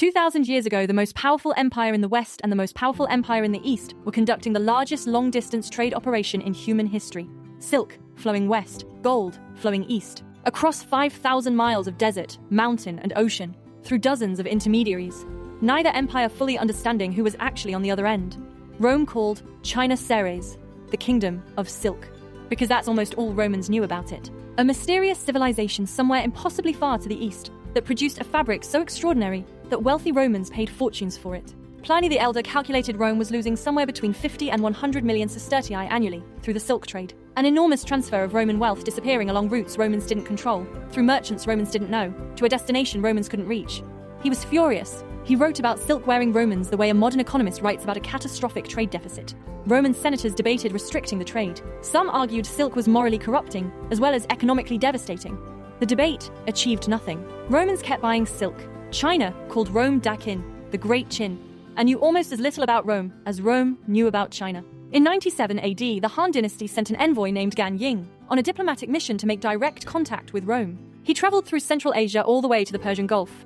2,000 years ago, the most powerful empire in the West and the most powerful empire in the East were conducting the largest long-distance trade operation in human history. Silk, flowing west, gold, flowing east, across 5,000 miles of desert, mountain, and ocean, through dozens of intermediaries, neither empire fully understanding who was actually on the other end. Rome called China Ceres, the kingdom of silk, because that's almost all Romans knew about it. A mysterious civilization somewhere impossibly far to the east that produced a fabric so extraordinary that wealthy Romans paid fortunes for it. Pliny the Elder calculated Rome was losing somewhere between 50 and 100 million sestertii annually through the silk trade, an enormous transfer of Roman wealth disappearing along routes Romans didn't control, through merchants Romans didn't know, to a destination Romans couldn't reach. He was furious. He wrote about silk-wearing Romans the way a modern economist writes about a catastrophic trade deficit. Roman senators debated restricting the trade. Some argued silk was morally corrupting, as well as economically devastating. The debate achieved nothing. Romans kept buying silk. China called Rome Da Qin, the Great Qin, and knew almost as little about Rome as Rome knew about China. In 97 AD, the Han Dynasty sent an envoy named Gan Ying on a diplomatic mission to make direct contact with Rome. He traveled through Central Asia all the way to the Persian Gulf.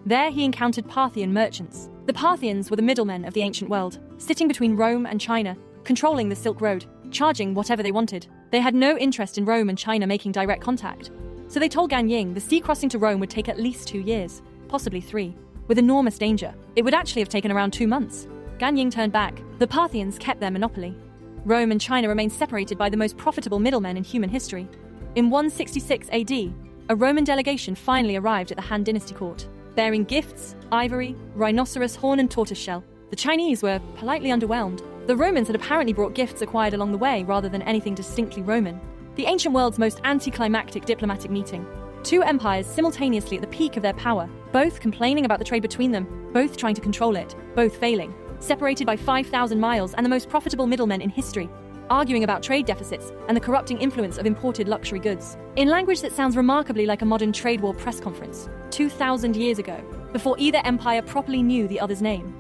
There he encountered Parthian merchants. The Parthians were the middlemen of the ancient world, sitting between Rome and China, controlling the Silk Road, charging whatever they wanted. They had no interest in Rome and China making direct contact. So they told Gan Ying the sea crossing to Rome would take at least 2 years, possibly 3, with enormous danger. It would actually have taken around 2 months. Gan Ying turned back. The Parthians kept their monopoly. Rome and China remained separated by the most profitable middlemen in human history. In 166 AD, a Roman delegation finally arrived at the Han Dynasty court, bearing gifts, ivory, rhinoceros horn and tortoiseshell. The Chinese were politely underwhelmed. The Romans had apparently brought gifts acquired along the way rather than anything distinctly Roman. The ancient world's most anticlimactic diplomatic meeting. 2 empires simultaneously at the peak of their power, both complaining about the trade between them, both trying to control it, both failing, separated by 5,000 miles and the most profitable middlemen in history, arguing about trade deficits and the corrupting influence of imported luxury goods. In language that sounds remarkably like a modern trade war press conference, 2,000 years ago, before either empire properly knew the other's name.